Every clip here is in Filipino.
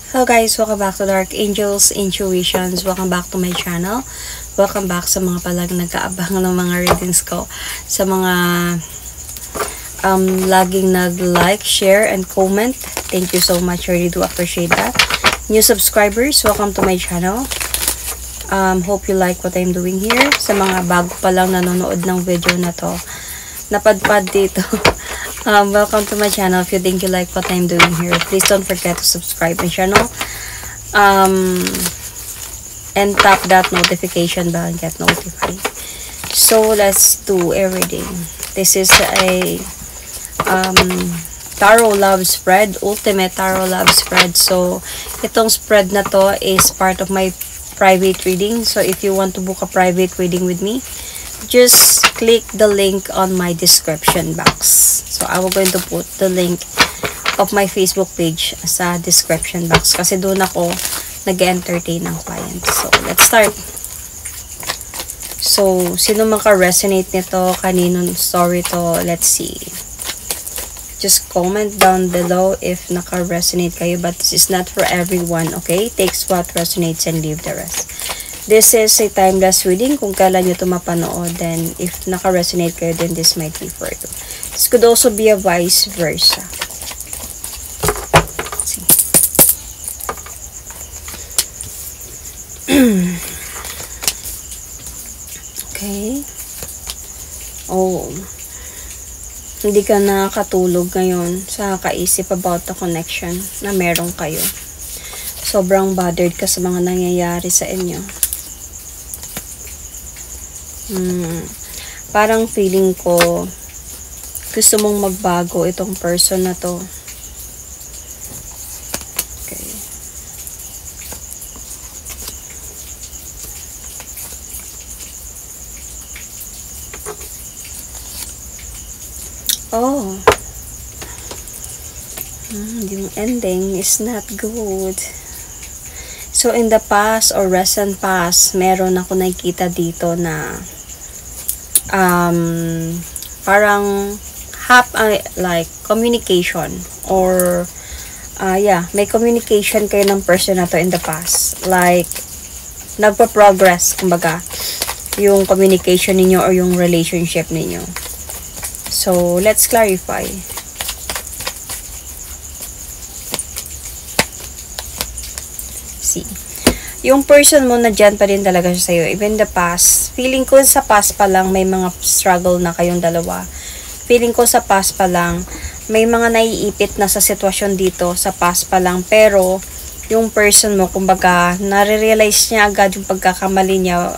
Hello guys, welcome back to Dark Angels Intuitions. Welcome back to my channel. Welcome back sa mga palang nag-aabang ng mga readings ko. Sa mga laging nag-like, share, and comment. Thank you so much. I really do appreciate that. New subscribers, welcome to my channel. Hope you like what I'm doing here. Sa mga bago pa lang nanonood ng video na to, napadpad dito. Welcome to my channel. If you think you like what I'm doing here, please don't forget to subscribe my channel. And tap that notification bell and get notified. So let's do a reading. This is a tarot love spread, ultimate tarot love spread. So itong spread na to is part of my private reading. So if you want to book a private reading with me, just click the link on my description box. So I will going to put the link of my Facebook page sa description box kasi doon ako nag-entertain ng client. So let's start. So sino man ka-resonate nito, kaninong story to, let's see. Just comment down below if naka-resonate kayo, but this is not for everyone, okay? Takes what resonates and leave the rest. This is a timeless reading. Kung kailan nyo ito mapanood, then if naka-resonate kayo, then this might be for you. This could also be a vice versa. See. Okay. Oh. Hindi ka nakatulog ngayon sa kaisip about the connection na meron kayo. Sobrang bothered ka sa mga nangyayari sa inyo. Parang feeling ko gusto mong magbago itong person na to. Okay. Oh. Yung ending is not good. So in the past or recent past, meron ako nakikita dito na parang like communication or may communication kayo ng person na to in the past, like nagpa-progress kumbaga yung communication ninyo or yung relationship ninyo. So let's clarify. See, yung person mo na dyan pa rin talaga siya sa'yo. Even the past, feeling ko sa past pa lang may mga struggle na kayong dalawa. Feeling ko sa past pa lang may mga naiipit na sa sitwasyon dito sa past pa lang. Pero yung person mo, kumbaga, nare-realize niya agad yung pagkakamali niya.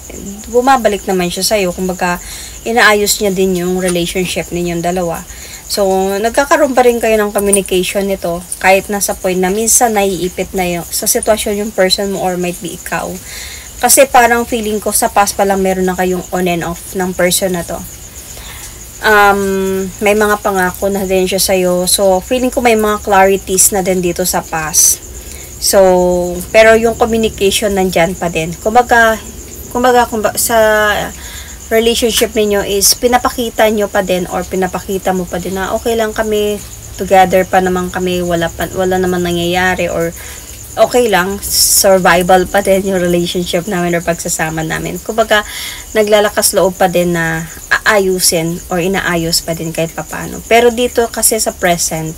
Bumabalik naman siya sa'yo. Kumbaga, inaayos niya din yung relationship ninyong dalawa. So, nagkakaroon pa rin kayo ng communication nito kahit nasa point na minsan naiipit na yung sa sitwasyon yung person mo or might be ikaw. Kasi parang feeling ko sa past pa lang meron na kayong on and off ng person na to. May mga pangako na din siya sa'yo. So, feeling ko may mga clarities na din dito sa past. So, pero yung communication nandyan pa din. Kumbaga sa relationship ninyo is pinapakita nyo pa din or pinapakita mo pa din na okay lang kami, together pa naman kami, wala naman nangyayari or okay lang, survival pa din yung relationship namin or pagsasama namin. Kumbaga, naglalakas loob pa din na aayusin or inaayos pa din kahit papano. Pero dito kasi sa present,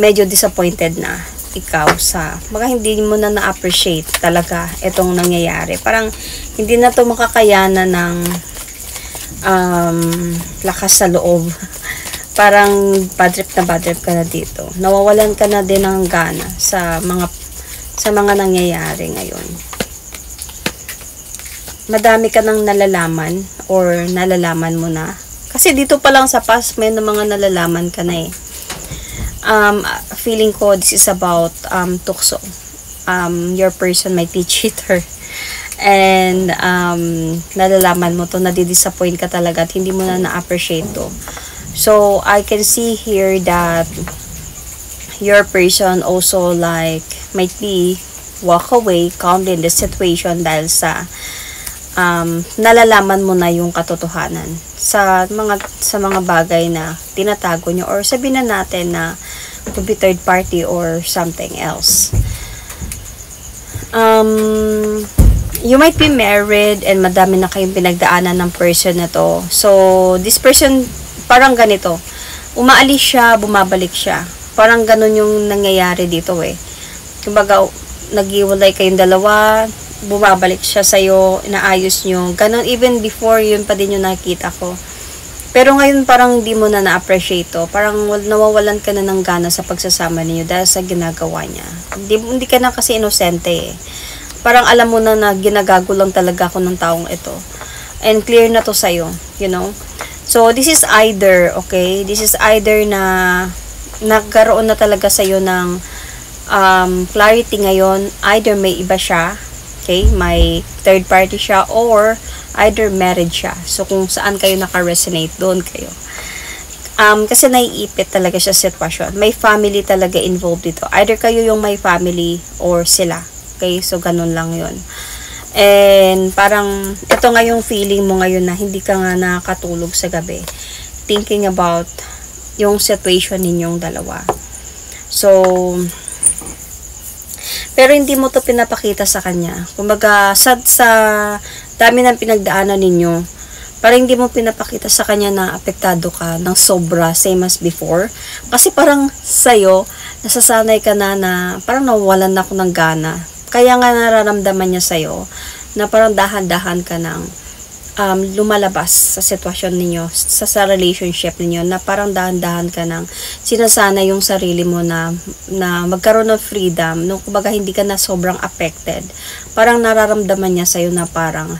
medyo disappointed na ikaw sa mga hindi mo na na-appreciate talaga itong nangyayari. Parang hindi na to makakayanan ng lakas sa loob. Parang bad trip ka na dito. Nawawalan ka na din ng gana sa mga nangyayari ngayon. Madami ka nang nalalaman or nalalaman mo na. Kasi dito pa lang sa past may mga nalalaman ka na eh. Feeling ko this is about tukso. Your person might be cheater. And nalalaman mo to, nadidisappoint ka talaga at hindi mo na na-appreciate to. So I can see here that your person also like might be walk away calmly in the situation dahil sa nalalaman mo na yung katotohanan sa mga bagay na tinatago nyo, or sabihin na natin na could be third party or something else. You might be married and madami na kayong pinagdaanan ng person na to. So, this person, parang ganito. Umaalis siya, bumabalik siya. Parang ganun yung nangyayari dito eh. Kumbaga, nag-iwalay kayong dalawa, bumabalik siya sa'yo, inaayos nyo. Ganun, even before, yun pa din yung nakikita ko. Pero ngayon, parang hindi mo na na-appreciate to. Parang nawawalan ka na ng gana sa pagsasama niyo dahil sa ginagawa niya. Hindi ka na kasi inosente eh. Parang alam mo na ginagago lang talaga ako ng taong ito. And clear na to sa'yo, you know. So, this is either, okay? This is either na nagkaroon na talaga sa'yo ng clarity ngayon. Either may iba siya, okay? May third party siya, or either married siya. So, kung saan kayo naka-resonate, doon kayo. Kasi naiipit talaga siya sitwasyon. May family talaga involved dito. Either kayo yung may family or sila. Okay, so ganun lang yun. And parang, ito nga yung feeling mo ngayon na hindi ka nga nakatulog sa gabi. Thinking about yung situation ninyong dalawa. So, pero hindi mo to pinapakita sa kanya. Kumbaga, sa dami ng pinagdaanan ninyo, parang hindi mo pinapakita sa kanya na apektado ka ng sobra, same as before. Kasi parang sa'yo, nasasanay ka na parang nawawalan na ako ng gana. Kaya nga nararamdaman niya sa'yo na parang dahan-dahan ka ng lumalabas sa sitwasyon ninyo, sa relationship ninyo, na parang dahan-dahan ka ng sinasana yung sarili mo na magkaroon ng freedom, nung kumbaga hindi ka na sobrang affected. Parang nararamdaman niya sa'yo na parang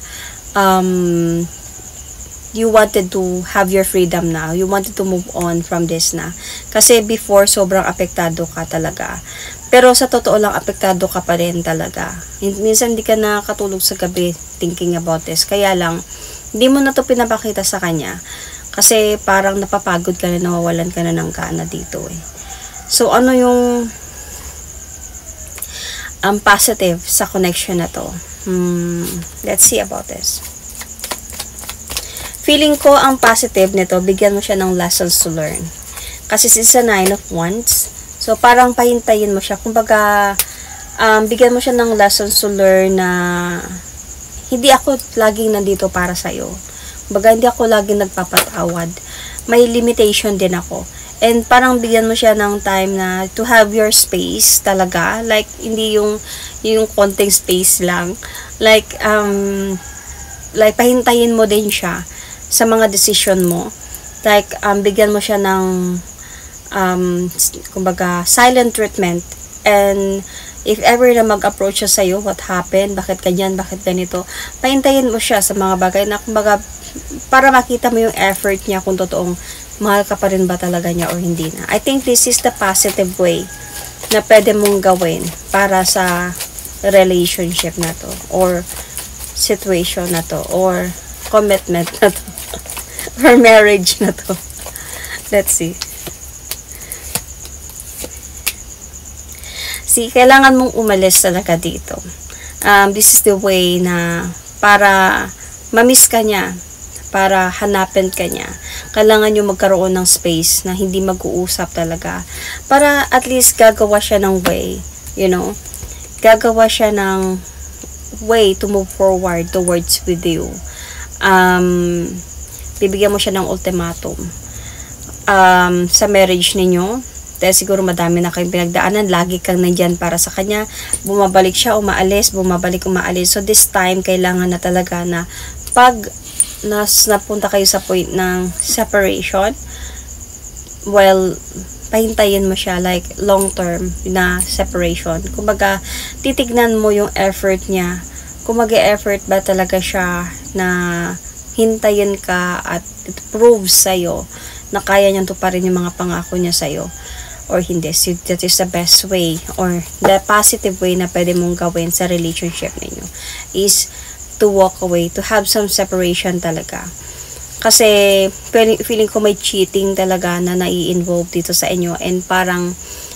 you wanted to have your freedom now. You wanted to move on from this na. Kasi before, sobrang apektado ka talaga. Pero sa totoo lang, apektado ka pa rin talaga. Minsan hindi ka nakatulog sa gabi thinking about this. Kaya lang, hindi mo na to pinapakita sa kanya. Kasi parang napapagod ka na, nawawalan ka na ng gana dito eh. So, ano yung positive sa connection na to? Let's see about this. Feeling ko, ang positive nito, bigyan mo siya ng lessons to learn. Kasi since sa 9 of Wands, so, parang pahintayin mo siya. Kumbaga, bigyan mo siya ng lessons to learn na hindi ako laging nandito para sa'yo. Kumbaga, hindi ako laging nagpapatawad. May limitation din ako. And parang bigyan mo siya ng time na to have your space talaga. Like, hindi yung konting space lang. Like, pahintayin mo din siya sa mga decision mo. Like, bigyan mo siya ng kumbaga, silent treatment. And if ever na mag-approach siya sa'yo, what happened, bakit ganyan, bakit ganito, pahintayin mo siya sa mga bagay na kumbaga, para makita mo yung effort niya kung totoong mahal ka pa rin ba talaga niya o hindi na. I think this is the positive way na pwede mong gawin para sa relationship na to, or situation na to, or commitment na to, or marriage na to. Let's see. See, kailangan mong umalis talaga dito. This is the way na para mamiss ka niya, para hanapin ka niya. Kailangan nyo magkaroon ng space na hindi mag-uusap talaga. Para at least gagawa siya ng way, you know. Gagawa siya ng way to move forward towards with you. Bibigyan mo siya ng ultimatum. Sa marriage ninyo, dahil siguro madami na kayong pinagdaanan, lagi kang nandyan para sa kanya, bumabalik siya, umaalis, bumabalik, umaalis. So this time, kailangan na talaga na pag napunta kayo sa point ng separation, well, pahintayin mo siya, like long term na separation. Kumbaga, titignan mo yung effort niya. Kung mag-e-effort ba talaga siya na hintayin ka at it proves sa'yo na kaya niyang tuparin yung mga pangako niya sa'yo, or hindi. So, that is the best way, or the positive way na pwede mong gawin sa relationship ninyo is to walk away, to have some separation talaga. Kasi feeling ko may cheating talaga na nai-involve dito sa inyo, and parang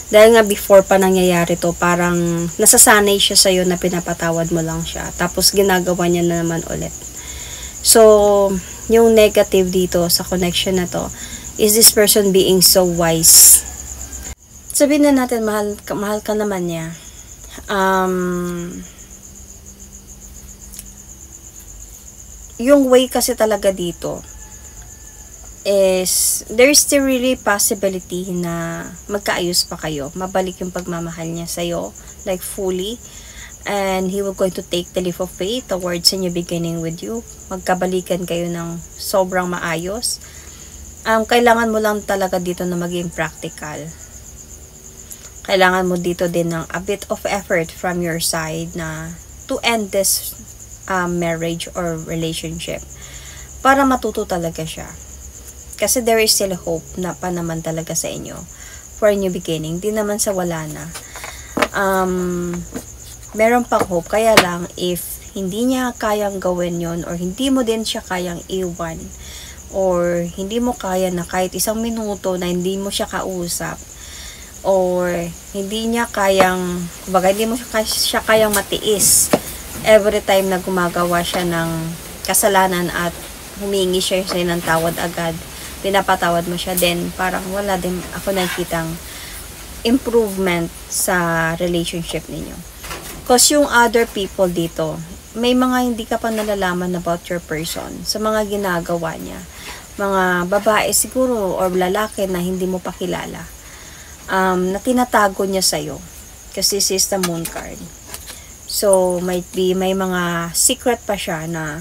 dahil nga before pa nangyayari to, parang nasasanay siya sa'yo na pinapatawad mo lang siya, tapos ginagawa niya na naman ulit. So, yung negative dito sa connection na to is this person being so wise. Sabihin na natin, mahal ka naman niya. yung way kasi talaga dito is there's still really possibility na magkaayos pa kayo, mabalik yung pagmamahal niya sa'yo, like fully, and he will going to take the leap of faith towards a new beginning with you. Magkabalikan kayo ng sobrang maayos. Kailangan mo lang talaga dito na maging practical. Kailangan mo dito din ng a bit of effort from your side na to end this marriage or relationship para matuto talaga siya. Kasi there is still hope na pa naman talaga sa inyo for a new beginning. Di naman sa wala na. Meron pang hope. Kaya lang, if hindi niya kayang gawin yon or hindi mo din siya kayang iwan, or hindi mo kaya na kahit isang minuto na hindi mo siya kausap, or hindi niya kayang, kumbaga, hindi mo siya kayang matiis every time na gumagawa siya ng kasalanan at humingi siya ng tawad agad, pinapatawad mo siya, then parang wala din ako nakikitang improvement sa relationship ninyo. Because yung other people dito, may mga hindi ka pa nalalaman about your person sa mga ginagawa niya. Mga babae siguro or lalaki na hindi mo pa kilala, na tinatago niya sa'yo. Kasi this is the moon card. So, might be may mga secret pa siya na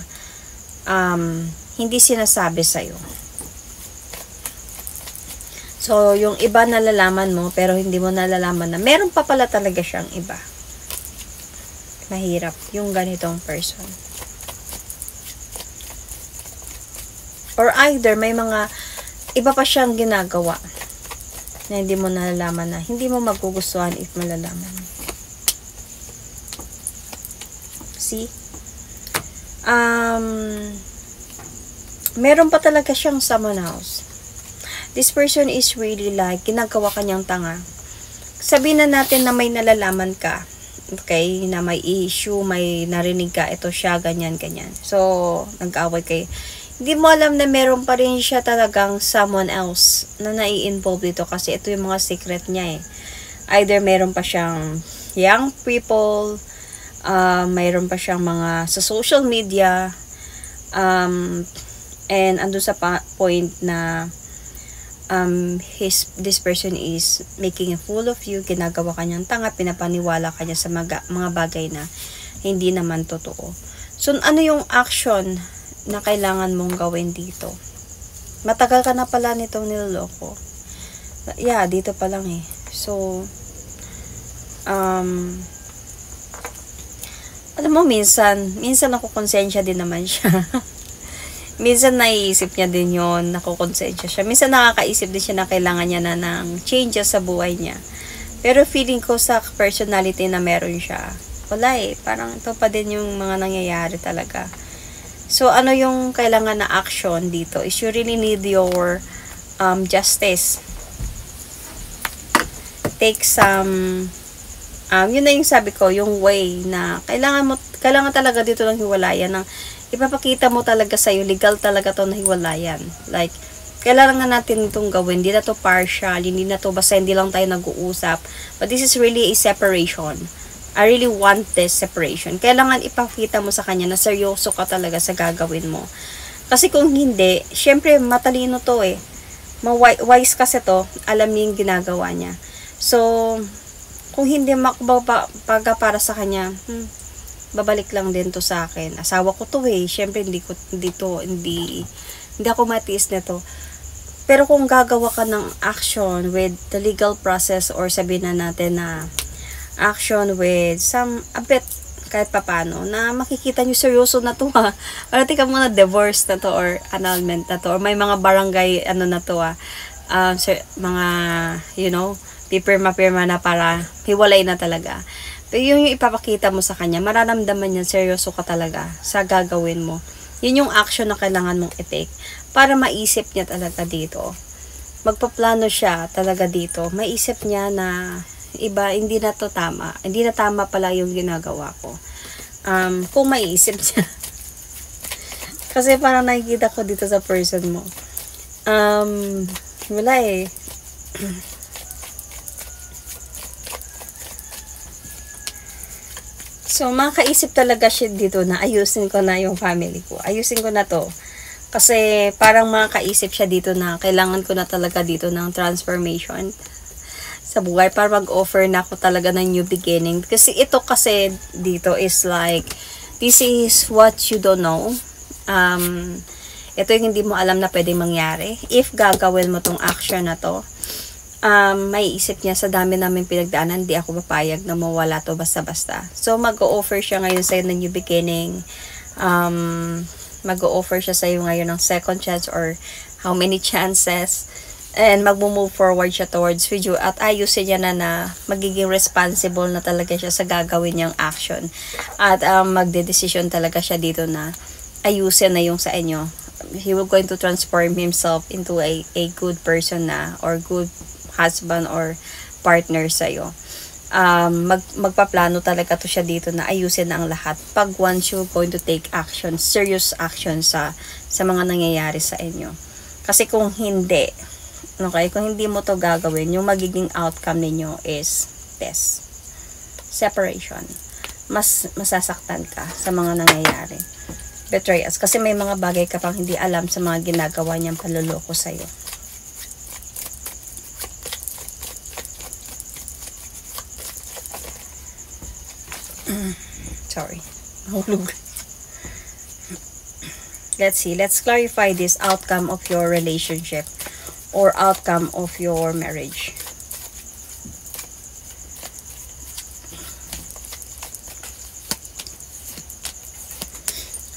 hindi sinasabi sa'yo. So, yung iba nalalaman mo, pero hindi mo nalalaman na meron pa pala talaga siyang iba. Mahirap yung ganitong person. Or either, may mga iba pa siyang ginagawa na hindi mo nalalaman na hindi mo magugustuhan if malalaman. See? Meron pa talaga siyang someone else. This person is really like, ginagawa kanyang tanga. Sabihin na natin na may nalalaman ka, okay, na may issue, may narinig ka, ito siya, ganyan, ganyan. So, nag-away kayo. Hindi mo alam na meron pa rin siya talagang someone else na nai-involve dito kasi ito yung mga secret niya eh. Either meron pa siyang young people, mayroon pa siyang mga sa social media, and ando sa point na this person is making a fool of you, ginagawa kanyang tanga, pinapaniwala kanya sa mga bagay na hindi naman totoo. So, ano yung action na kailangan mong gawin dito? Matagal ka na pala nitong niloloko. Yeah, dito pa lang eh. So, alam mo, minsan nakukonsensya din naman siya. Minsan naiisip niya din yun, nakukonsensya siya. Minsan nakakaisip din siya na kailangan niya na ng changes sa buhay niya. Pero feeling ko sa personality na meron siya, wala eh. Parang ito pa din yung mga nangyayari talaga. So, ano yung kailangan na action dito is you really need your justice. Take some, yun na yung sabi ko, yung way na kailangan talaga dito ng hiwalayan ng ipapakita mo talaga sa'yo, legal talaga to na hiwalayan. Like, kailangan natin itong gawin. Hindi na to partial, hindi na to basta hindi lang tayo nag-uusap. But this is really a separation. I really want this separation. Kailangan ipakita mo sa kanya na seryoso ka talaga sa gagawin mo. Kasi kung hindi, syempre matalino to eh. Wise kasi to, alam niya yung ginagawa niya. So, kung hindi para sa kanya, babalik lang din to sa akin. Asawa ko to eh. Syempre hindi ako matiis nito. Pero kung gagawa ka ng action with the legal process or sabihin na natin na action with a bit kahit papano na makikita nyo seryoso na to ha. Or tika muna divorce na to or annulment na to or may mga barangay na to mga pipirma na para hiwalay na talaga. Pero yung ipapakita mo sa kanya, mararamdaman niya seryoso ka talaga sa gagawin mo. Yun yung action na kailangan mong i-take para maisip niya talaga dito. Magpaplano siya talaga dito. Maisip niya na iba, hindi na to tama. Hindi na tama pala yung ginagawa ko. Kung maiisip niya. Kasi parang nakikita ko dito sa person mo. Wala eh. So, makaisip talaga siya dito na ayusin ko na yung family ko. Ayusin ko na to. Kasi, parang makaisip siya dito na kailangan ko na talaga dito ng transformation sa buhay para mag-offer na ako talaga ng new beginning. Kasi ito kasi dito is like, this is what you don't know. Ito yung hindi mo alam na pwedeng mangyari. If gagawin mo tong action na to, may isip niya sa dami namin pinagdaanan, hindi ako papayag na mawala to basta-basta. So, mag-o-offer siya ngayon sa'yo ng new beginning. Mag-o-offer siya sa'yo ngayon ng second chance or how many chances. And mag-move forward siya towards with you. At ayusin niya na magiging responsible na talaga siya sa gagawin niyang action. At magde-decision talaga siya dito na ayusin na yung sa inyo. He will going to transform himself into a good person na or good husband or partner sa'yo. Magpaplano talaga to siya dito na ayusin na ang lahat pag once you're going to take action, serious action sa mga nangyayari sa inyo. Kasi kung hindi, okay, kung hindi mo to gagawin, yung magiging outcome ninyo is this. Separation. Mas masasaktan ka sa mga nangyayari. Betray us. Kasi may mga bagay ka pang hindi alam sa mga ginagawa niyang panluloko sa'yo. Sorry. Mahulog. Let's see. Let's clarify this outcome of your relationship or outcome of your marriage.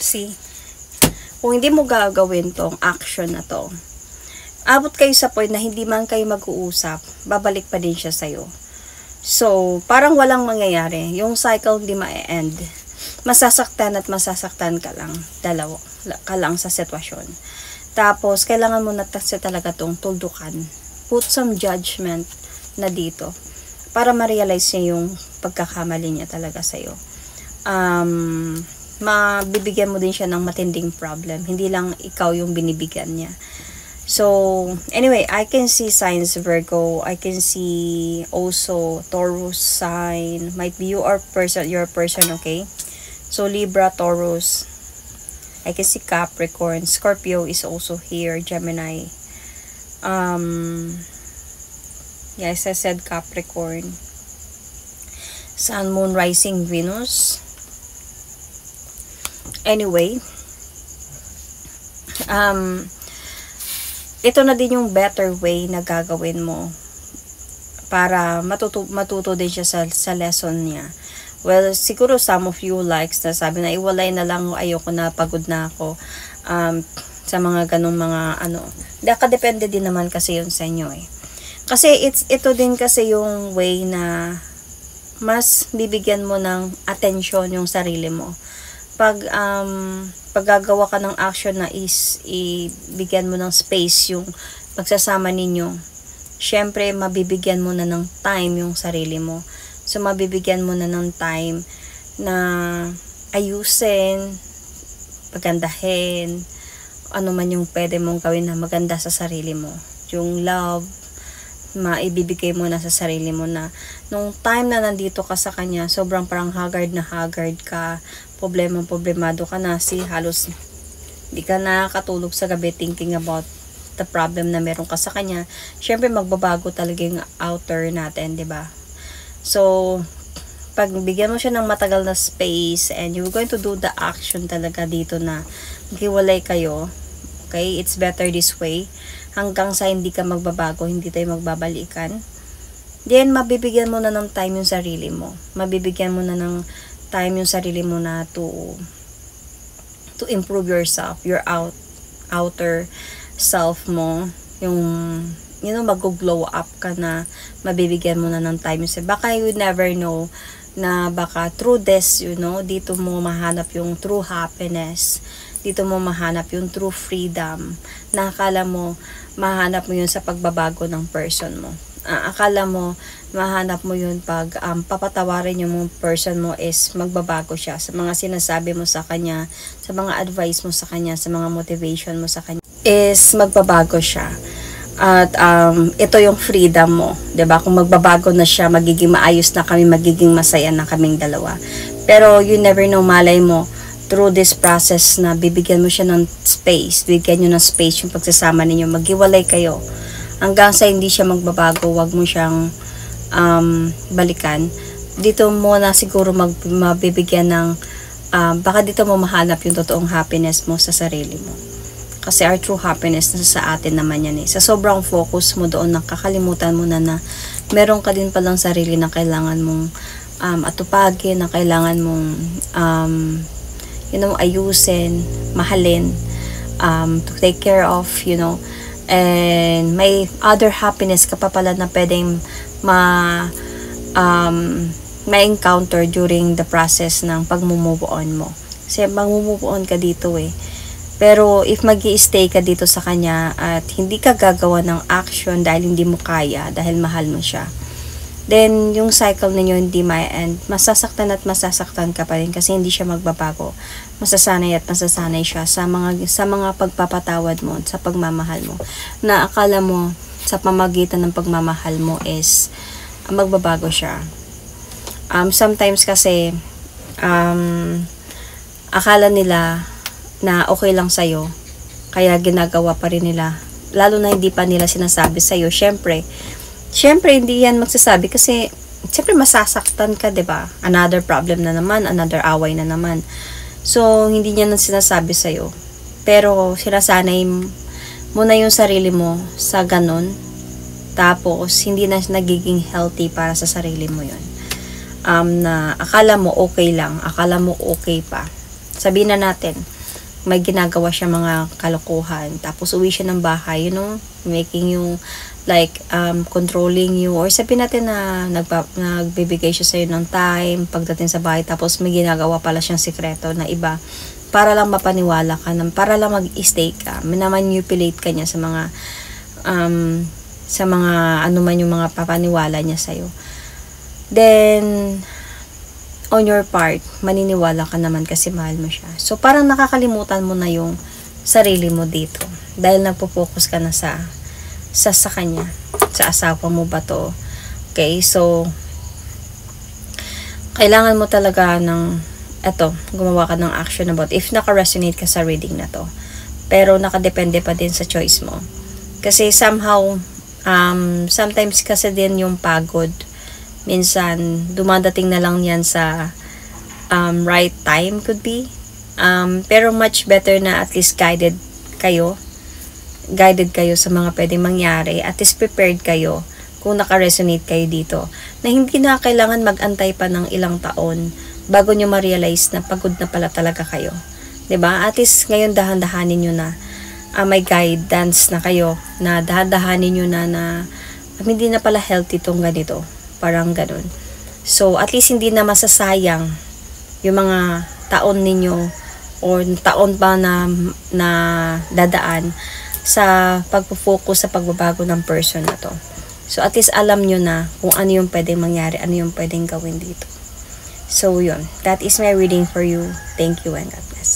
See? Kung hindi mo gagawin tong action na to, abot kayo sa point na hindi man kayo mag-uusap, babalik pa din siya sa'yo. So, parang walang mangyayari. Yung cycle hindi ma-end. Masasaktan at masasaktan ka lang. Dalawa ka lang sa sitwasyon. Tapos, kailangan mo na talaga tong tuldukan. Put some judgment na dito. Para ma-realize niya yung pagkakamali niya talaga sa'yo. Mabibigyan mo din siya ng matinding problem. Hindi lang ikaw yung binibigyan niya. So, anyway, I can see signs Virgo. I can see also Taurus sign. Might be your person, okay? So, Libra, Taurus. I can see Capricorn. Scorpio is also here. Gemini. Yes, I said Capricorn. Sun, Moon, Rising, Venus. Anyway, ito na din yung better way na gagawin mo para matuto din siya sa lesson niya. Well, siguro some of you likes na sabi na iwalay na lang, ayoko na, pagod na ako sa mga ganong mga ano. Depende din naman kasi yun sa inyo eh. Kasi ito din kasi yung way na mas bibigyan mo ng attention yung sarili mo. Pag gagawa ka ng action na ibigyan mo ng space yung pagsasama ninyo, syempre mabibigyan mo na ng time yung sarili mo. So mabibigyan mo na ng time na ayusin, pagandahin, ano man yung pwede mong gawin na maganda sa sarili mo. Yung love, maibibigay mo na sa sarili mo na nung time na nandito ka sa kanya, sobrang parang haggard ka, problemado ka na, halos di ka nakakatulog sa gabi thinking about the problem na meron ka sa kanya. Syempre magbabago talaga yung outer natin, 'di ba? So pag bigyan mo siya ng matagal na space and you're going to do the action talaga dito na maghiwalay kayo, okay? It's better this way. Hanggang sa hindi ka magbabago, hindi tayo magbabalikan. Then, mabibigyan mo na ng time yung sarili mo. Mabibigyan mo na ng time yung sarili mo na to improve yourself, your outer self mo. Yung, mag-glow up ka na, mabibigyan mo na ng time yung baka you never know na baka through this, dito mo mahanap yung true happiness. Dito mo mahanap yung true freedom. Na akala mo, mahanap mo yun sa pagbabago ng person mo. Akala mo, mahanap mo yun pag papatawarin yung person mo is magbabago siya. Sa mga sinasabi mo sa kanya, sa mga advice mo sa kanya, sa mga motivation mo sa kanya, is magbabago siya. At ito yung freedom mo, 'di ba? Kung magbabago na siya, magiging maayos na kami, magiging masaya na kaming dalawa. Pero you never know, malay mo, through this process na bibigyan mo siya ng space, bigyan nyo ng space yung pagsasama ninyo, maghiwalay kayo. Hanggang sa hindi siya magbabago, wag mo siyang balikan. Dito mo na siguro mabibigyan ng, baka dito mo mahanap yung totoong happiness mo sa sarili mo. Kasi our true happiness nasa sa atin naman yan eh. Sa sobrang focus mo doon, nakakalimutan mo na meron ka din palang sarili na kailangan mong atupagin, na kailangan mong ayusin, mahalin, to take care of, and may other happiness ka pa pala na pwedeng ma-encounter during the process ng pag-move on mo. Kasi mag-move on ka dito eh. Pero if mag-i-stay ka dito sa kanya at hindi ka gagawa ng action dahil hindi mo kaya, dahil mahal mo siya, then yung cycle ninyo hindi ma-end. Masasaktan at masasaktan ka pa rin kasi hindi siya magbabago. Masasanay at masasanay siya sa mga pagpapatawad mo, sa pagmamahal mo, na akala mo sa pamagitan ng pagmamahal mo is magbabago siya. Sometimes kasi akala nila na okay lang sa'yo, kaya ginagawa pa rin nila, lalo na hindi pa nila sinasabi sa'yo. Syempre hindi yan magsasabi kasi syempre masasaktan ka, 'di ba? Another problem na naman, another away na naman. So hindi niya nang sinasabi sa'yo, pero sinasanay mo na yung sarili mo sa ganon, tapos hindi na nagiging healthy para sa sarili mo yun. Na akala mo okay lang, akala mo okay pa, sabihin na natin may ginagawa siya mga kalokohan, tapos uwi siya ng bahay, making you like controlling you, or sabihin natin na nagbibigay siya sa'yo ng time pagdating sa bahay, tapos may ginagawa pala siyang sikreto na iba para lang mapaniwala ka, para lang mag-stay ka, minamanipulate ka niya sa mga ano man yung mga papaniwala niya sa'yo. Then on your part, maniniwala ka naman kasi mahal mo siya. So, parang nakakalimutan mo na yung sarili mo dito. Dahil nagpo-focus ka na sa kanya. Sa asawa mo ba to? Okay, so, kailangan mo talaga gumawa ka ng action about if naka-resonate ka sa reading na to. Pero, nakadepende pa din sa choice mo. Kasi, somehow, sometimes kasi din yung pagod, minsan dumadating na lang yan sa right time, could be, pero much better na at least guided kayo sa mga pwedeng mangyari, at least prepared kayo kung naka-resonate kayo dito, na hindi na kailangan mag-antay pa ng ilang taon bago nyo ma-realize na pagod na pala talaga kayo, 'di ba? At least ngayon dahan-dahanin nyo na, may guidance na kayo, na dahan-dahanin nyo na hindi na pala healthy tong ganito, parang ganun. So, at least hindi na masasayang yung mga taon ninyo or taon pa na dadaan sa pagpo-focus sa pagbabago ng person na to. So, at least alam nyo na kung ano yung pwedeng mangyari, ano yung pwedeng gawin dito. So, yun. That is my reading for you. Thank you and God bless.